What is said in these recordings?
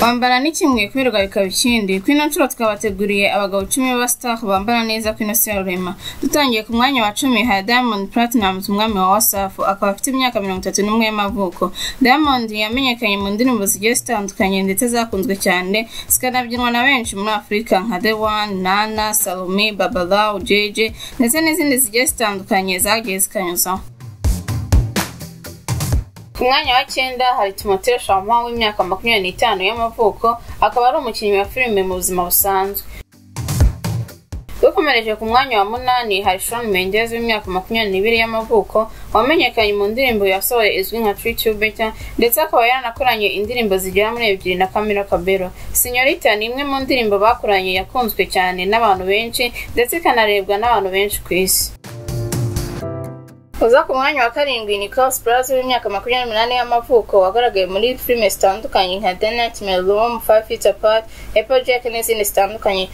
Kwambara ni kimwe kwirirwa bikaba ikindi. Kwino nshuro twabateguriye abagabo 10 ba star bambara neza kwino Serema. Dutangiye ku mwanya wa 10 ha Diamond Platnumz umwami wa Wasafi akaba afite imyaka 31 y'amavuko. Diamond yamenyekanye mu ndirimbo zigiye zitandukanye ndetse zakunzwe cyane zikanabyinwa na benshi muri Afrika nka The One, Nana, Salome, Babala, JJ ndetse n'izindi zigiye zitandukanye zagiye zikanyuzaho. Ku mwanya wa 9 hari Timothée Chalamet w'imyaka 25 y'amavuko akaba ari umukinnyi wa filime mu buzima busanzwe. Dukomereje ku mwanya wa 8 hari Shawn Mendes w'imyaka 22 y'amavuko wamenyekanye mu ndirimbo yasohoye izwi nka Treat You Better ndetse akaba yaranakoranye indirimbo zigera muri 2 na Camila Cabello. Señorita ni imwe mu ndirimbo bakoranye yakunzwe cyane n'abantu benshi ndetse kanarebwa n'abantu benshi ku isi. Uza ku mwanya wa 7 ni Chris Pratt w'imyaka 28 y'amavuko wagaragaye muri filime zitandukanye nka The Nightmare Room, 5 Feet Apart, Applejack n'izindi zitandukanye.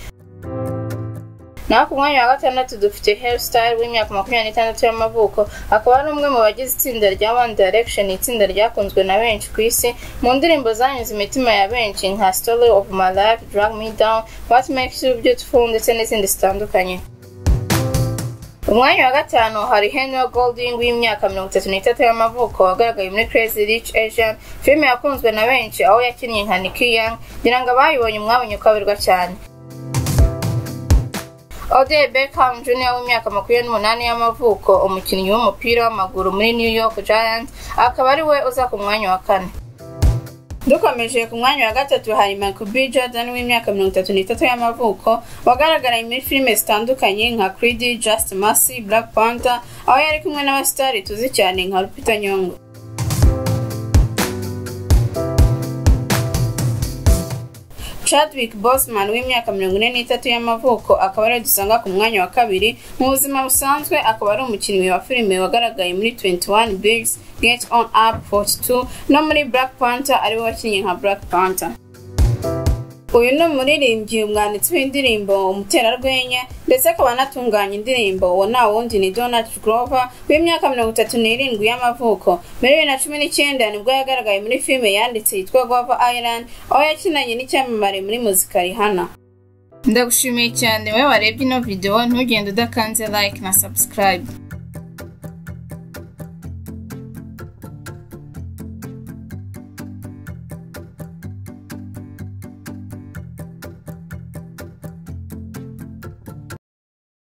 Naho ku mwanya wa 6 dufite Harry Styles w'imyaka 26 y'amavuko akaba ari umwe mu bagize itsinda rya One Direction, itsinda ryakunzwe na benshi ku isi mu ndirimbo zanyuze imitima ya benshi nka Story of My Life, Drag Me Down, What Makes You Beautiful ndetse n'izindi zitandukanye. Umwanya wa 5 hari Henry Golding w'imyaka 33 y'amavuko wagaragaye muri Crazy Rich Asian, filime yakunzwe na benshi aho yakinnye nka Nicky Young, ngira ngo abayibonye mwabonye ukabirwa cyane. Odell Beckham Jr w'imyaka 28 y'amavuko umukinnyi w'umupira w'amaguru muri New York Giants akaba ari we uza ku mwanya wa 4. Dukomeje ku mwanya wa 3 hari Michael B. Jordan w'imyaka 33 y'amavuko wagaragara muri filime zitandukanye nka Creed, Just Mercy, Black Panther aho yari kumwe n'abastari tuzi cyane nka Lupita Nyong'o. Chadwick Boseman w'imyaka 43 y'amavuko akaba ari dusanga ku mwanya wa 2 mu buzima busanzwe akaba ari umukinnyi wa filime wagaragaye muri 21 Bills, Get On Up, 42 no muri Black Panther ari we wakinnye nka Black Panther. Uyu ni umuririmbyi umwanditsi w'indirimbo umuterarwenya ndetse akaba anatunganya indirimbo uwo nta wundi ni Donald Glover w'imyaka 37 y'amavuko. Muri 2019 nibwo yagaragaye muri filime yanditse yitwa Guava Island aho yakinanye n'icyamamare muri muzika Rihanna. Ndagushimiye cyane we warebye ino video, ntugende udakanze like na subscribe.